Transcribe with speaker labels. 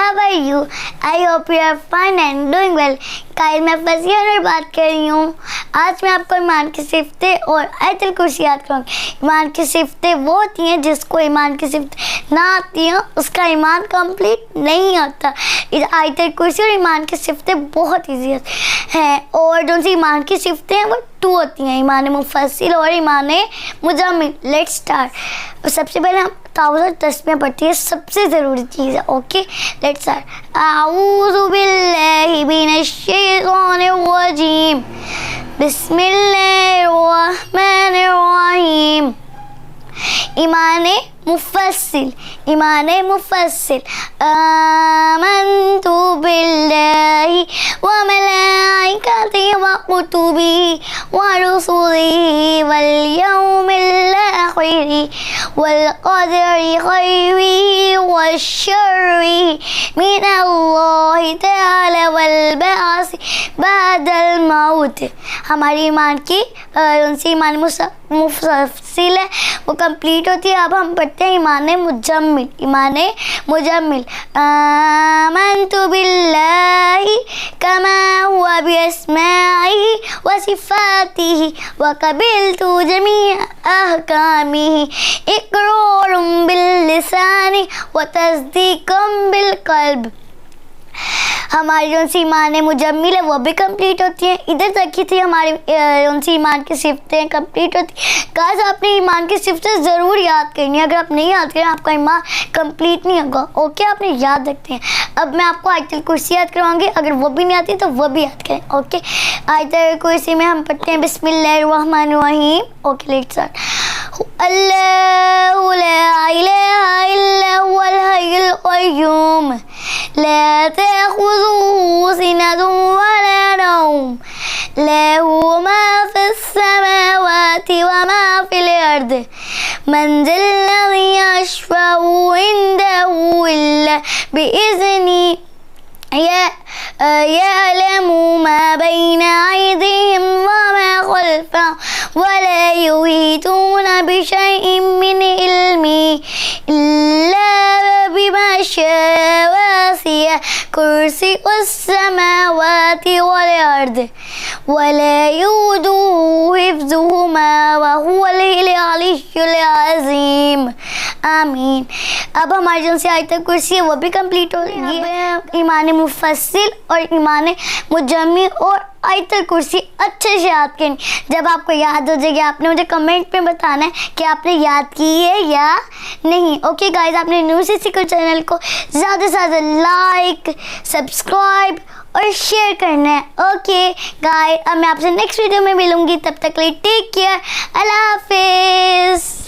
Speaker 1: How are you? I hope you are fine and doing well. Guys, मैं फज़िया नूर बात कर रही हूँ। आज मैं आपको ईमान की सिफ़तें और आयतुल कुर्सी याद करूँगी। ईमान की सिफ़तें वो होती हैं जिसको ईमान की सिफ़तें ना आती हैं उसका ईमान कंप्लीट नहीं होता। आयतुल कुर्सी और ईमान की सिफ़तें बहुत ईजी हैं और जो सी ईमान की सिफ़तें हैं वो 2 होती हैं, ईमान मुफ़स्सिल और ईमान मुजम्मिल। Let's start. सबसे पहले हम ताउज़ तस्मीह पढ़ती है, सबसे ज़रूरी चीज़ है। Okay, let's start. आऊज़ु बिल्लाहि मिनश शैतानिर रजीम, बिस्मिल्लाहिर रहमानिर रहीम। ईमान मुफ़स्सिल, ईमान मुफ़स्सिल। आमन्तु बिल्लाहि व मलाइकतिही व कुतुबिही व रुसुलिही वल यौमिल आखिरि वल क़दरि खैरिही व शर्रिही मिनल्लाहि तआला वल बअसी बअदल मौत। हमारी ईमान की उनसे ईमान मुफ़स्सिल है वो कंप्लीट होती है। अब हम पढ़ते हैं ईमान मुजम्मिल। ईमान मुजम्मिल। आमन्तु बिल्लाहि कमा हुवा बिअस्माइही व सिफ़ातिही व क़बिलतु जमीअ अहकामिही इक़रारुम बिल्लिसानि व तस्दीक़ुम बिलक़ल्ब। हमारी जो सी ईमान मुजम्मिल है वो भी कंप्लीट होती है। इधर तक ही थी हमारी उनसी ईमान की सिफ़तें कंप्लीट होती है। गाइस, आपने ईमान की सिफ़तें ज़रूर याद करनी है। अगर आप नहीं याद करें आपका ईमान कंप्लीट नहीं होगा। ओके, आपने याद रखते हैं। अब मैं आपको आयतुल कुर्सी याद करवाऊंगी, अगर वो भी नहीं आती तो वो भी याद करें। ओके, आयतुल कुर्सी में हम पढ़ते हैं बिस्मिल्लाहिर रहमानिर रहीम। Okay, let's start. अल्लाहु ला इलाहा इल्ला हुवल हय्युल क़य्यूम ला तअख़ुज़ुहु सिनतुन वला नौम लहू मा फ़िस्समावाति व मा फ़िल अर्द मन ज़ल्लज़ी यशफ़अु इंदहु इल्ला बिइज़्निही यअलमु मा बैना अयदीहिम व मा ख़ल्फ़हुम वला युहीतूना बिशैइन मिन इल्मिही इल्ला बिमा शाअ वसिअ कुर्सियुस समावाति वल अर्द वला यऊदुहु हिफ़्ज़ुहुमा व हुवल अलिय्युल अज़ीम। आमीन। अब हमारी जो सी आयतुल कुर्सी है वो भी कंप्लीट हो गई है। ईमान मुफ़स्सिल और ईमान मुजम्मिल और आयतुल कुर्सी अच्छे से याद करनी। जब आपको याद हो जाएगी आपने मुझे कमेंट में बताना है कि आपने याद की है या नहीं। ओके गाइस, आपने न्यू से सीखो चैनल को ज़्यादा से ज़्यादा लाइक, सब्सक्राइब और शेयर करना है। ओके गाइस, अब मैं आपसे नेक्स्ट वीडियो में मिलूँगी। तब तक के लिए टेक केयर। अल्लाह हाफ़िज़।